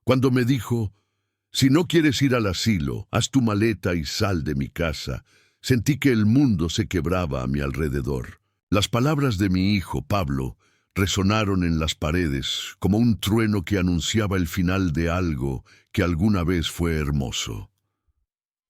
Cuando me dijo, si no quieres ir al asilo, haz tu maleta y sal de mi casa, sentí que el mundo se quebraba a mi alrededor. Las palabras de mi hijo, Pablo, resonaron en las paredes como un trueno que anunciaba el final de algo que alguna vez fue hermoso.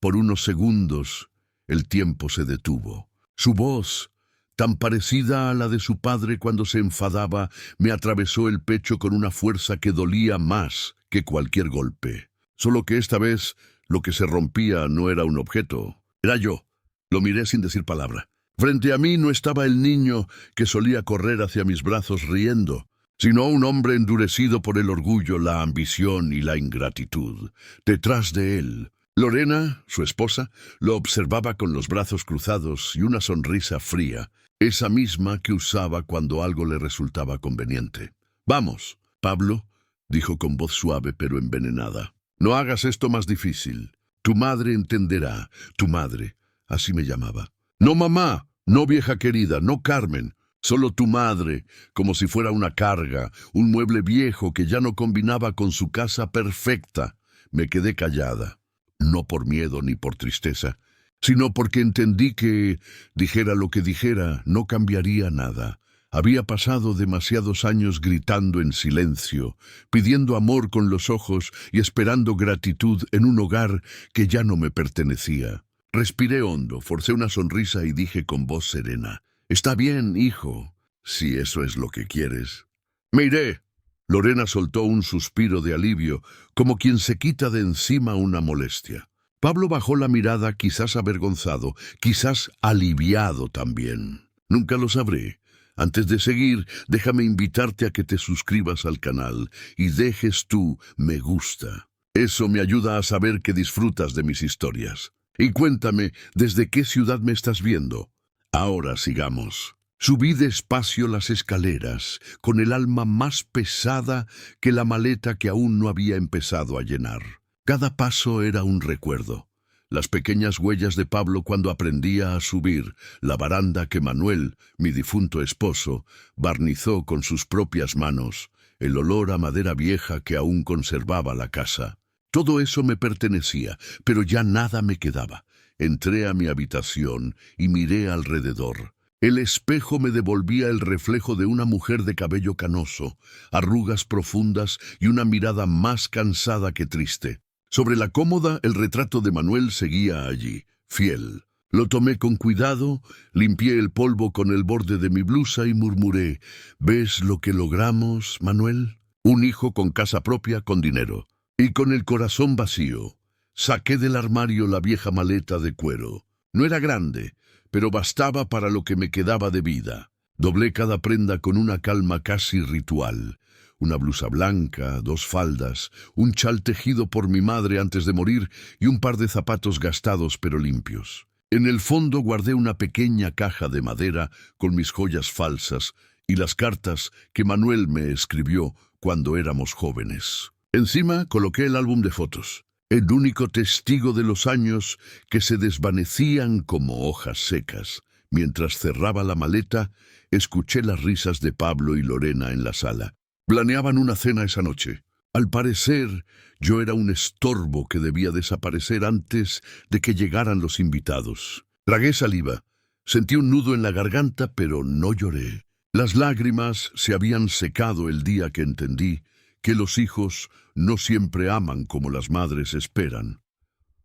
Por unos segundos, el tiempo se detuvo. Su voz, tan parecida a la de su padre cuando se enfadaba, me atravesó el pecho con una fuerza que dolía más que cualquier golpe. Solo que esta vez lo que se rompía no era un objeto, era yo. Lo miré sin decir palabra. Frente a mí no estaba el niño que solía correr hacia mis brazos riendo, sino un hombre endurecido por el orgullo, la ambición y la ingratitud. Detrás de él, Lorena, su esposa, lo observaba con los brazos cruzados y una sonrisa fría, esa misma que usaba cuando algo le resultaba conveniente. «Vamos, Pablo», dijo con voz suave pero envenenada. «No hagas esto más difícil. Tu madre entenderá. Tu madre». Así me llamaba. «No, mamá. No, vieja querida. No, Carmen. Solo tu madre», como si fuera una carga, un mueble viejo que ya no combinaba con su casa perfecta. Me quedé callada. No por miedo ni por tristeza, sino porque entendí que, dijera lo que dijera, no cambiaría nada. Había pasado demasiados años gritando en silencio, pidiendo amor con los ojos y esperando gratitud en un hogar que ya no me pertenecía. Respiré hondo, forcé una sonrisa y dije con voz serena, «Está bien, hijo, si eso es lo que quieres». «Me iré». Lorena soltó un suspiro de alivio, como quien se quita de encima una molestia. Pablo bajó la mirada, quizás avergonzado, quizás aliviado también. Nunca lo sabré. Antes de seguir, déjame invitarte a que te suscribas al canal y dejes tu me gusta. Eso me ayuda a saber que disfrutas de mis historias. Y cuéntame, ¿desde qué ciudad me estás viendo? Ahora sigamos. Subí despacio las escaleras, con el alma más pesada que la maleta que aún no había empezado a llenar. Cada paso era un recuerdo. Las pequeñas huellas de Pablo cuando aprendía a subir, la baranda que Manuel, mi difunto esposo, barnizó con sus propias manos, el olor a madera vieja que aún conservaba la casa. Todo eso me pertenecía, pero ya nada me quedaba. Entré a mi habitación y miré alrededor. El espejo me devolvía el reflejo de una mujer de cabello canoso, arrugas profundas y una mirada más cansada que triste. Sobre la cómoda, el retrato de Manuel seguía allí, fiel. Lo tomé con cuidado, limpié el polvo con el borde de mi blusa y murmuré, «¿Ves lo que logramos, Manuel? Un hijo con casa propia, con dinero». Y con el corazón vacío, saqué del armario la vieja maleta de cuero. No era grande, pero bastaba para lo que me quedaba de vida. Doblé cada prenda con una calma casi ritual. Una blusa blanca, 2 faldas, un chal tejido por mi madre antes de morir y un par de zapatos gastados pero limpios. En el fondo guardé una pequeña caja de madera con mis joyas falsas y las cartas que Manuel me escribió cuando éramos jóvenes. Encima coloqué el álbum de fotos, el único testigo de los años que se desvanecían como hojas secas. Mientras cerraba la maleta, escuché las risas de Pablo y Lorena en la sala. Planeaban una cena esa noche. Al parecer, yo era un estorbo que debía desaparecer antes de que llegaran los invitados. Tragué saliva, sentí un nudo en la garganta, pero no lloré. Las lágrimas se habían secado el día que entendí que los hijos no siempre aman como las madres esperan.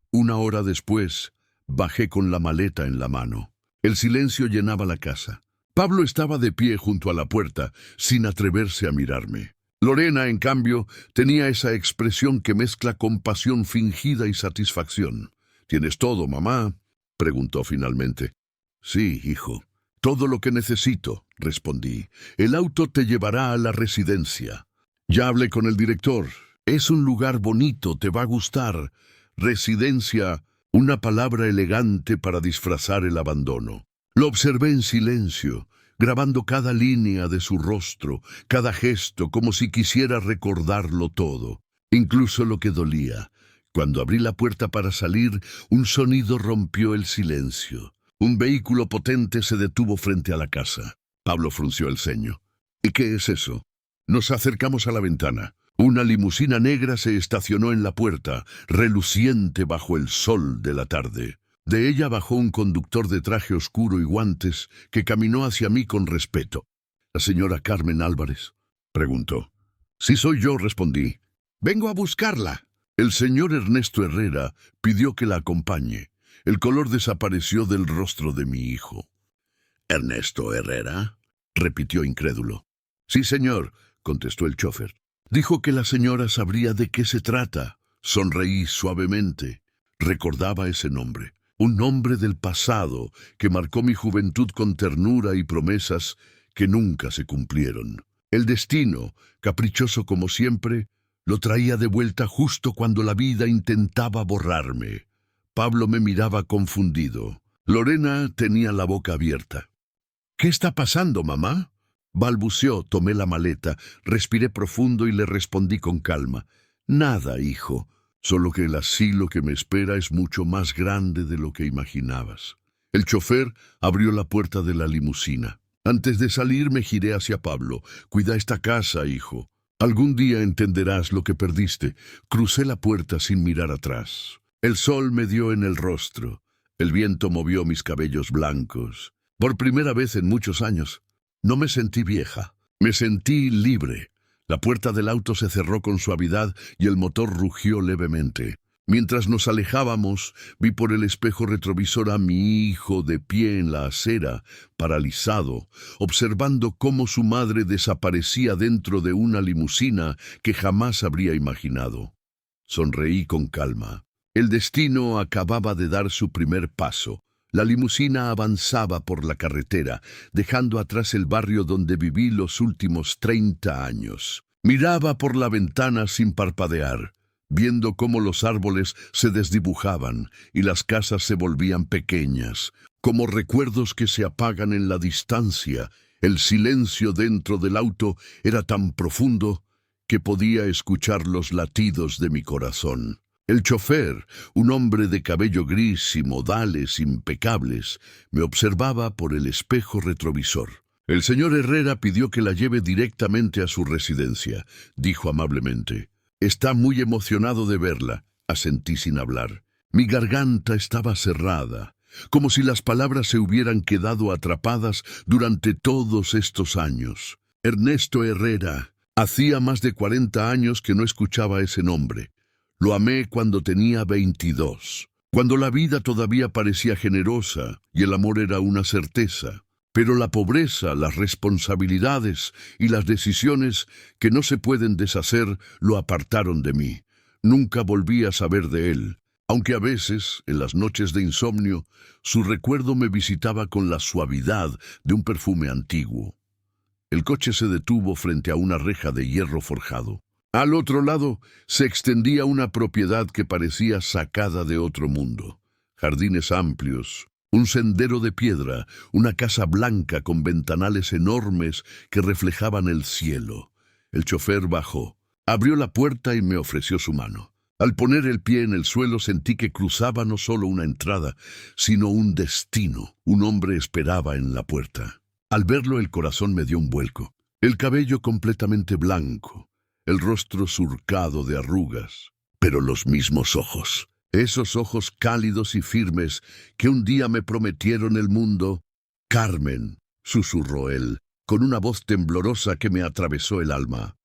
Una hora después, bajé con la maleta en la mano. El silencio llenaba la casa. Pablo estaba de pie junto a la puerta, sin atreverse a mirarme. Lorena, en cambio, tenía esa expresión que mezcla compasión fingida y satisfacción. «¿Tienes todo, mamá?», preguntó finalmente. «Sí, hijo. Todo lo que necesito», respondí. «El auto te llevará a la residencia. Ya hablé con el director. Es un lugar bonito, te va a gustar. Residencia, una palabra elegante para disfrazar el abandono». Lo observé en silencio, grabando cada línea de su rostro, cada gesto, como si quisiera recordarlo todo, incluso lo que dolía. Cuando abrí la puerta para salir, un sonido rompió el silencio. Un vehículo potente se detuvo frente a la casa. Pablo frunció el ceño. «¿Y qué es eso?» Nos acercamos a la ventana. Una limusina negra se estacionó en la puerta, reluciente bajo el sol de la tarde. De ella bajó un conductor de traje oscuro y guantes que caminó hacia mí con respeto. ¿La señora Carmen Álvarez?, preguntó. Sí, soy yo, respondí. Vengo a buscarla. El señor Ernesto Herrera pidió que la acompañe. El color desapareció del rostro de mi hijo. ¿Ernesto Herrera?, repitió incrédulo. Sí, señor, contestó el chofer. Dijo que la señora sabría de qué se trata. Sonreí suavemente. Recordaba ese nombre. Un nombre del pasado que marcó mi juventud con ternura y promesas que nunca se cumplieron. El destino, caprichoso como siempre, lo traía de vuelta justo cuando la vida intentaba borrarme. Pablo me miraba confundido. Lorena tenía la boca abierta. ¿Qué está pasando, mamá?, balbuceó. Tomé la maleta, respiré profundo y le respondí con calma. Nada, hijo, solo que el asilo que me espera es mucho más grande de lo que imaginabas. El chofer abrió la puerta de la limusina. Antes de salir me giré hacia Pablo. Cuida esta casa, hijo. Algún día entenderás lo que perdiste. Crucé la puerta sin mirar atrás. El sol me dio en el rostro. El viento movió mis cabellos blancos. Por primera vez en muchos años, no me sentí vieja. Me sentí libre. La puerta del auto se cerró con suavidad y el motor rugió levemente. Mientras nos alejábamos, vi por el espejo retrovisor a mi hijo de pie en la acera, paralizado, observando cómo su madre desaparecía dentro de una limusina que jamás habría imaginado. Sonreí con calma. El destino acababa de dar su primer paso. La limusina avanzaba por la carretera, dejando atrás el barrio donde viví los últimos 30 años. Miraba por la ventana sin parpadear, viendo cómo los árboles se desdibujaban y las casas se volvían pequeñas, como recuerdos que se apagan en la distancia. El silencio dentro del auto era tan profundo que podía escuchar los latidos de mi corazón. El chofer, un hombre de cabello gris y modales impecables, me observaba por el espejo retrovisor. El señor Herrera pidió que la lleve directamente a su residencia, dijo amablemente. Está muy emocionado de verla, asentí sin hablar. Mi garganta estaba cerrada, como si las palabras se hubieran quedado atrapadas durante todos estos años. Ernesto Herrera. Hacía más de 40 años que no escuchaba ese nombre. Lo amé cuando tenía 22, cuando la vida todavía parecía generosa y el amor era una certeza. Pero la pobreza, las responsabilidades y las decisiones que no se pueden deshacer lo apartaron de mí. Nunca volví a saber de él, aunque a veces, en las noches de insomnio, su recuerdo me visitaba con la suavidad de un perfume antiguo. El coche se detuvo frente a una reja de hierro forjado. Al otro lado se extendía una propiedad que parecía sacada de otro mundo. Jardines amplios, un sendero de piedra, una casa blanca con ventanales enormes que reflejaban el cielo. El chofer bajó, abrió la puerta y me ofreció su mano. Al poner el pie en el suelo sentí que cruzaba no solo una entrada, sino un destino. Un hombre esperaba en la puerta. Al verlo el corazón me dio un vuelco. El cabello completamente blanco, el rostro surcado de arrugas, pero los mismos ojos. Esos ojos cálidos y firmes que un día me prometieron el mundo. Carmen, susurró él, con una voz temblorosa que me atravesó el alma.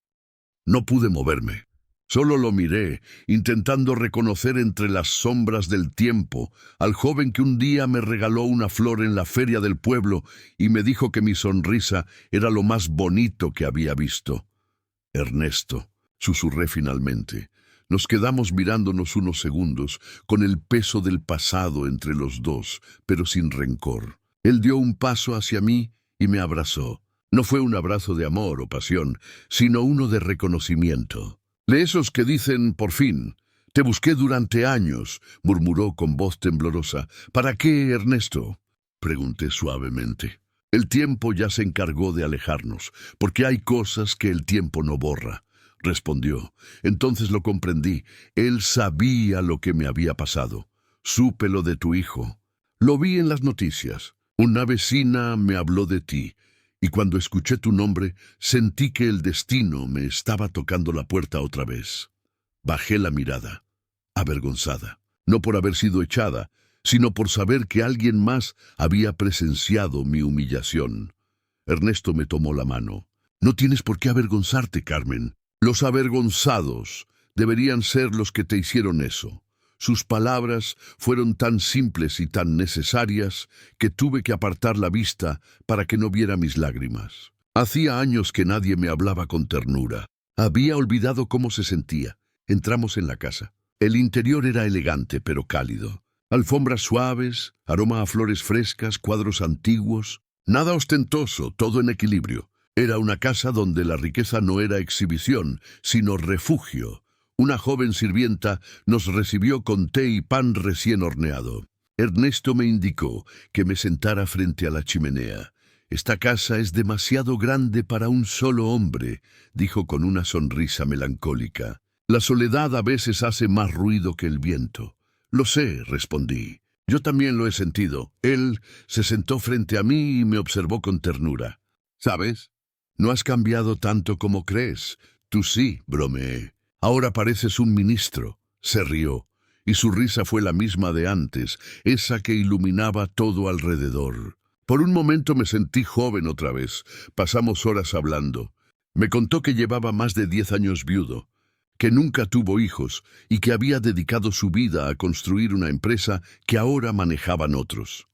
No pude moverme. Solo lo miré, intentando reconocer entre las sombras del tiempo al joven que un día me regaló una flor en la feria del pueblo y me dijo que mi sonrisa era lo más bonito que había visto. Ernesto, susurré finalmente. Nos quedamos mirándonos unos segundos, con el peso del pasado entre los dos, pero sin rencor. Él dio un paso hacia mí y me abrazó. No fue un abrazo de amor o pasión, sino uno de reconocimiento. De esos que dicen, por fin, te busqué durante años, murmuró con voz temblorosa. ¿Para qué, Ernesto?, pregunté suavemente. El tiempo ya se encargó de alejarnos, porque hay cosas que el tiempo no borra, respondió. Entonces lo comprendí. Él sabía lo que me había pasado. Supe lo de tu hijo. Lo vi en las noticias. Una vecina me habló de ti. y cuando escuché tu nombre, sentí que el destino me estaba tocando la puerta otra vez. Bajé la mirada, avergonzada, no por haber sido echada, sino por saber que alguien más había presenciado mi humillación. Ernesto me tomó la mano. No tienes por qué avergonzarte, Carmen. Los avergonzados deberían ser los que te hicieron eso. Sus palabras fueron tan simples y tan necesarias que tuve que apartar la vista para que no viera mis lágrimas. Hacía años que nadie me hablaba con ternura. Había olvidado cómo se sentía. Entramos en la casa. El interior era elegante pero cálido. Alfombras suaves, aroma a flores frescas, cuadros antiguos. Nada ostentoso, todo en equilibrio. Era una casa donde la riqueza no era exhibición, sino refugio. Una joven sirvienta nos recibió con té y pan recién horneado. Ernesto me indicó que me sentara frente a la chimenea. «Esta casa es demasiado grande para un solo hombre», dijo con una sonrisa melancólica. «La soledad a veces hace más ruido que el viento». «Lo sé», respondí. «Yo también lo he sentido». Él se sentó frente a mí y me observó con ternura. «¿Sabes? No has cambiado tanto como crees». «Tú sí», bromeé. «Ahora pareces un ministro». Se rió, y su risa fue la misma de antes, esa que iluminaba todo alrededor. Por un momento me sentí joven otra vez. Pasamos horas hablando. Me contó que llevaba más de 10 años viudo, que nunca tuvo hijos y que había dedicado su vida a construir una empresa que ahora manejaban otros.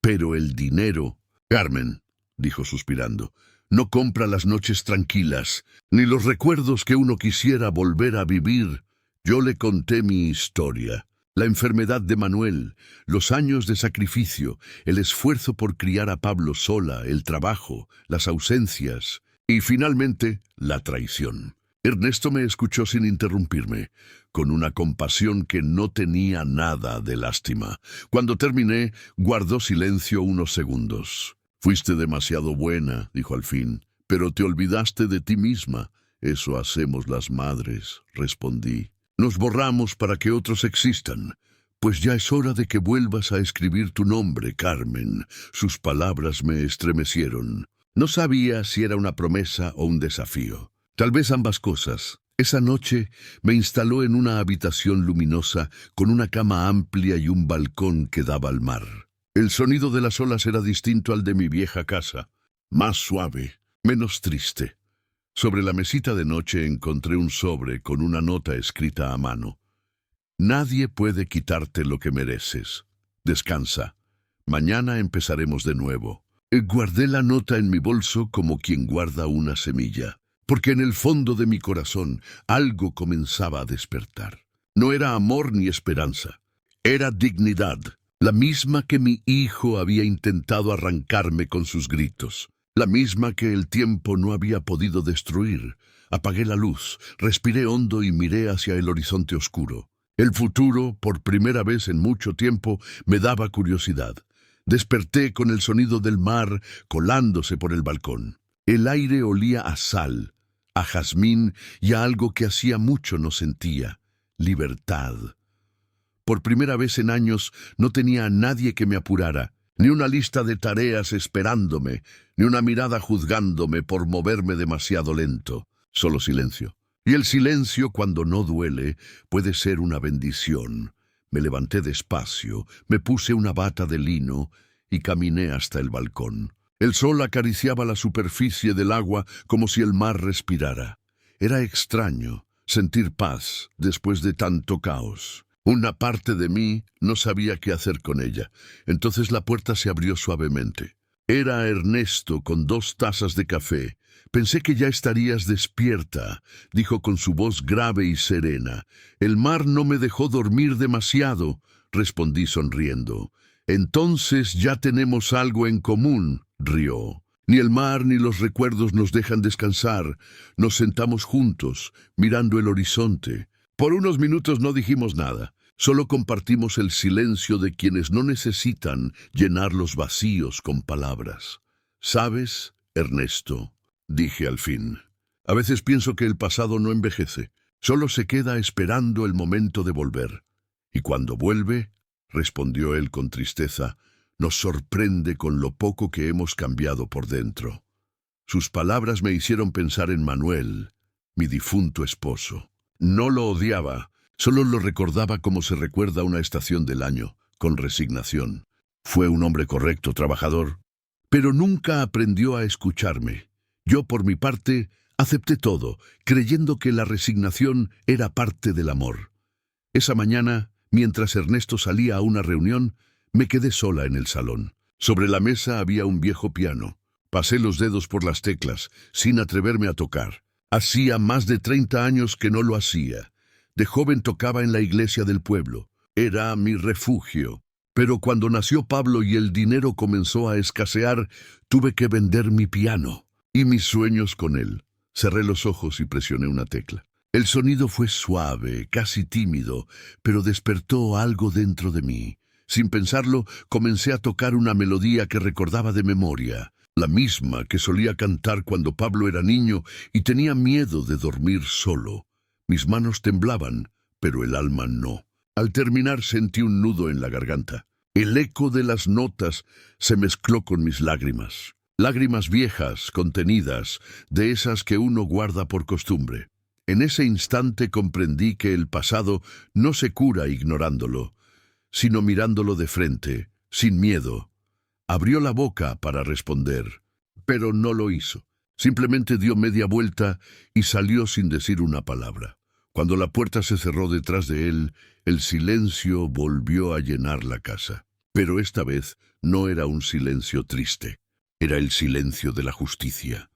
Pero el dinero... «Carmen», dijo suspirando, «no compra las noches tranquilas, ni los recuerdos que uno quisiera volver a vivir». Yo le conté mi historia. La enfermedad de Manuel, los años de sacrificio, el esfuerzo por criar a Pablo sola, el trabajo, las ausencias y, finalmente, la traición. Ernesto me escuchó sin interrumpirme, con una compasión que no tenía nada de lástima. Cuando terminé, guardó silencio unos segundos. «Fuiste demasiado buena», dijo al fin, «pero te olvidaste de ti misma». «Eso hacemos las madres», respondí. «Nos borramos para que otros existan». «Pues ya es hora de que vuelvas a escribir tu nombre, Carmen». Sus palabras me estremecieron. No sabía si era una promesa o un desafío. Tal vez ambas cosas. Esa noche me instaló en una habitación luminosa con una cama amplia y un balcón que daba al mar. El sonido de las olas era distinto al de mi vieja casa, más suave, menos triste. Sobre la mesita de noche encontré un sobre con una nota escrita a mano. «Nadie puede quitarte lo que mereces. Descansa. Mañana empezaremos de nuevo». Guardé la nota en mi bolso como quien guarda una semilla, porque en el fondo de mi corazón algo comenzaba a despertar. No era amor ni esperanza. Era dignidad, la misma que mi hijo había intentado arrancarme con sus gritos. La misma que el tiempo no había podido destruir. Apagué la luz, respiré hondo y miré hacia el horizonte oscuro. El futuro, por primera vez en mucho tiempo, me daba curiosidad. Desperté con el sonido del mar colándose por el balcón. El aire olía a sal, a jazmín y a algo que hacía mucho no sentía: libertad. Por primera vez en años no tenía a nadie que me apurara, ni una lista de tareas esperándome, ni una mirada juzgándome por moverme demasiado lento. Solo silencio. Y el silencio, cuando no duele, puede ser una bendición. Me levanté despacio, me puse una bata de lino y caminé hasta el balcón. El sol acariciaba la superficie del agua como si el mar respirara. Era extraño sentir paz después de tanto caos. Una parte de mí no sabía qué hacer con ella. Entonces la puerta se abrió suavemente. Era Ernesto con 2 tazas de café. «Pensé que ya estarías despierta», dijo con su voz grave y serena. «El mar no me dejó dormir demasiado», respondí sonriendo. «Entonces ya tenemos algo en común», rió. «Ni el mar ni los recuerdos nos dejan descansar». Nos sentamos juntos, mirando el horizonte. Por unos minutos no dijimos nada. Solo compartimos el silencio de quienes no necesitan llenar los vacíos con palabras. «¿Sabes, Ernesto?», dije al fin. «A veces pienso que el pasado no envejece, solo se queda esperando el momento de volver. Y cuando vuelve», respondió él con tristeza, «nos sorprende con lo poco que hemos cambiado por dentro». Sus palabras me hicieron pensar en Manuel, mi difunto esposo. No lo odiaba, solo lo recordaba como se recuerda una estación del año, con resignación. Fue un hombre correcto, trabajador, pero nunca aprendió a escucharme. Yo, por mi parte, acepté todo, creyendo que la resignación era parte del amor. Esa mañana, mientras Ernesto salía a una reunión, me quedé sola en el salón. Sobre la mesa había un viejo piano. Pasé los dedos por las teclas, sin atreverme a tocar. Hacía más de 30 años que no lo hacía. De joven tocaba en la iglesia del pueblo. Era mi refugio. Pero cuando nació Pablo y el dinero comenzó a escasear, tuve que vender mi piano y mis sueños con él. Cerré los ojos y presioné una tecla. El sonido fue suave, casi tímido, pero despertó algo dentro de mí. Sin pensarlo, comencé a tocar una melodía que recordaba de memoria, la misma que solía cantar cuando Pablo era niño y tenía miedo de dormir solo. Mis manos temblaban, pero el alma no. Al terminar sentí un nudo en la garganta. El eco de las notas se mezcló con mis lágrimas. Lágrimas viejas, contenidas, de esas que uno guarda por costumbre. En ese instante comprendí que el pasado no se cura ignorándolo, sino mirándolo de frente, sin miedo. Abrió la boca para responder, pero no lo hizo. Simplemente dio media vuelta y salió sin decir una palabra. Cuando la puerta se cerró detrás de él, el silencio volvió a llenar la casa. Pero esta vez no era un silencio triste, era el silencio de la justicia.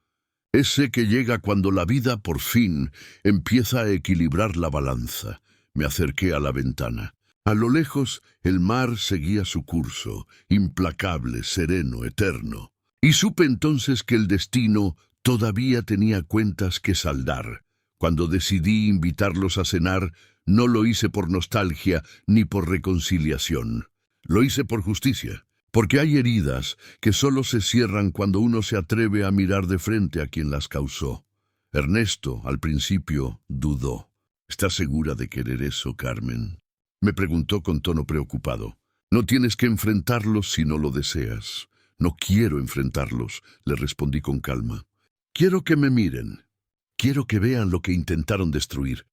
Ese que llega cuando la vida por fin empieza a equilibrar la balanza. Me acerqué a la ventana. A lo lejos, el mar seguía su curso, implacable, sereno, eterno. Y supe entonces que el destino todavía tenía cuentas que saldar. Cuando decidí invitarlos a cenar, no lo hice por nostalgia ni por reconciliación. Lo hice por justicia, porque hay heridas que solo se cierran cuando uno se atreve a mirar de frente a quien las causó. Ernesto, al principio, dudó. ¿Estás segura de querer eso, Carmen?, me preguntó con tono preocupado. No tienes que enfrentarlos si no lo deseas. No quiero enfrentarlos, le respondí con calma. Quiero que me miren. Quiero que vean lo que intentaron destruir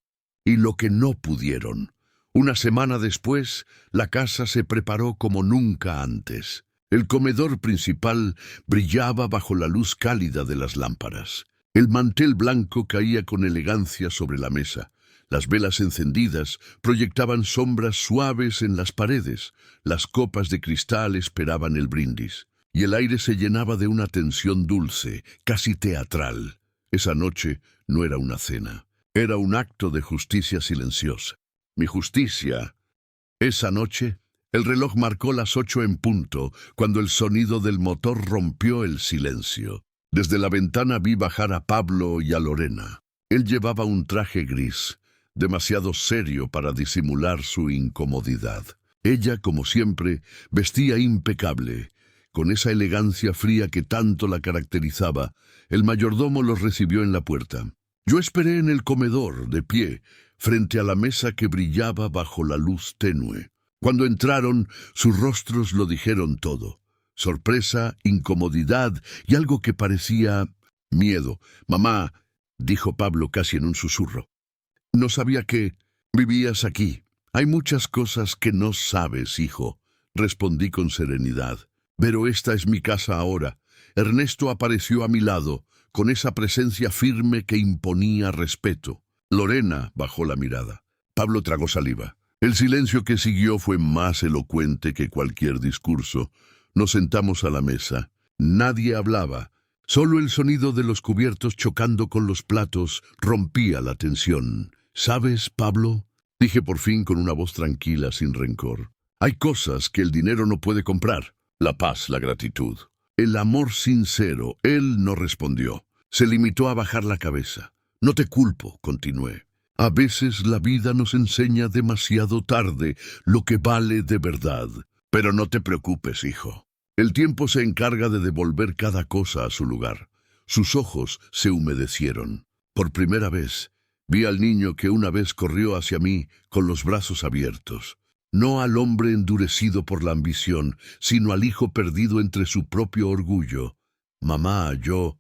y lo que no pudieron. Una semana después, la casa se preparó como nunca antes. El comedor principal brillaba bajo la luz cálida de las lámparas. El mantel blanco caía con elegancia sobre la mesa. Las velas encendidas proyectaban sombras suaves en las paredes. Las copas de cristal esperaban el brindis. Y el aire se llenaba de una tensión dulce, casi teatral. Esa noche no era una cena. Era un acto de justicia silenciosa. Mi justicia. Esa noche, el reloj marcó las 8 en punto, cuando el sonido del motor rompió el silencio. Desde la ventana vi bajar a Pablo y a Lorena. Él llevaba un traje gris, demasiado serio para disimular su incomodidad. Ella, como siempre, vestía impecable. Con esa elegancia fría que tanto la caracterizaba, el mayordomo los recibió en la puerta. Yo esperé en el comedor, de pie, frente a la mesa que brillaba bajo la luz tenue. Cuando entraron, sus rostros lo dijeron todo. Sorpresa, incomodidad y algo que parecía miedo. «Mamá», dijo Pablo casi en un susurro, «no sabía que vivías aquí». «Hay muchas cosas que no sabes, hijo», respondí con serenidad. «Pero esta es mi casa ahora». Ernesto apareció a mi lado, con esa presencia firme que imponía respeto. Lorena bajó la mirada. Pablo tragó saliva. El silencio que siguió fue más elocuente que cualquier discurso. Nos sentamos a la mesa. Nadie hablaba. Solo el sonido de los cubiertos chocando con los platos rompía la tensión. «¿Sabes, Pablo?», dije por fin con una voz tranquila, sin rencor. «Hay cosas que el dinero no puede comprar. La paz, la gratitud, el amor sincero». Él no respondió. Se limitó a bajar la cabeza. «No te culpo», continué. «A veces la vida nos enseña demasiado tarde lo que vale de verdad. Pero no te preocupes, hijo. El tiempo se encarga de devolver cada cosa a su lugar». Sus ojos se humedecieron. Por primera vez, vi al niño que una vez corrió hacia mí con los brazos abiertos. No al hombre endurecido por la ambición, sino al hijo perdido entre su propio orgullo. «Mamá, yo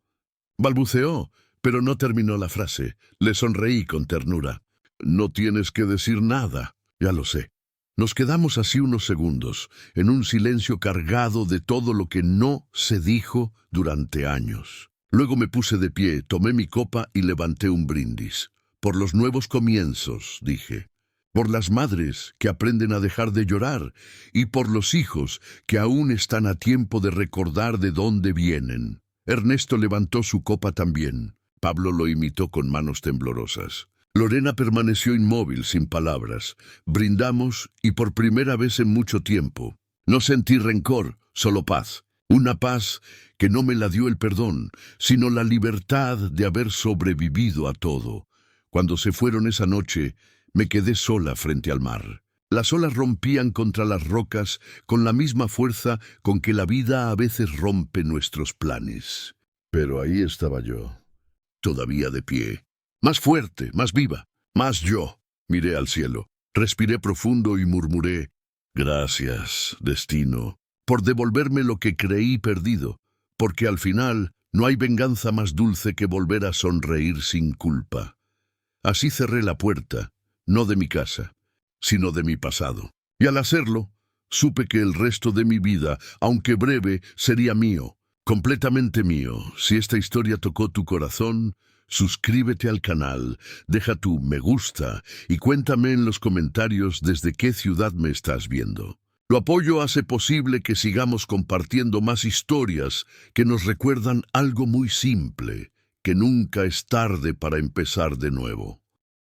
Balbuceó, pero no terminó la frase. Le sonreí con ternura. No tienes que decir nada, ya lo sé. Nos quedamos así unos segundos, en un silencio cargado de todo lo que no se dijo durante años. Luego me puse de pie, tomé mi copa y levanté un brindis. Por los nuevos comienzos, dije. Por las madres que aprenden a dejar de llorar y por los hijos que aún están a tiempo de recordar de dónde vienen. Ernesto levantó su copa también. Pablo lo imitó con manos temblorosas. Lorena permaneció inmóvil, sin palabras. Brindamos y por primera vez en mucho tiempo. No sentí rencor, solo paz. Una paz que no me la dio el perdón, sino la libertad de haber sobrevivido a todo. Cuando se fueron esa noche, me quedé sola frente al mar. Las olas rompían contra las rocas con la misma fuerza con que la vida a veces rompe nuestros planes. Pero ahí estaba yo, todavía de pie. Más fuerte, más viva, más yo. Miré al cielo, respiré profundo y murmuré, gracias, destino, por devolverme lo que creí perdido, porque al final no hay venganza más dulce que volver a sonreír sin culpa. Así cerré la puerta, no de mi casa, sino de mi pasado. Y al hacerlo, supe que el resto de mi vida, aunque breve, sería mío, completamente mío. Si esta historia tocó tu corazón, suscríbete al canal, deja tu me gusta y cuéntame en los comentarios desde qué ciudad me estás viendo. Tu apoyo hace posible que sigamos compartiendo más historias que nos recuerdan algo muy simple, que nunca es tarde para empezar de nuevo.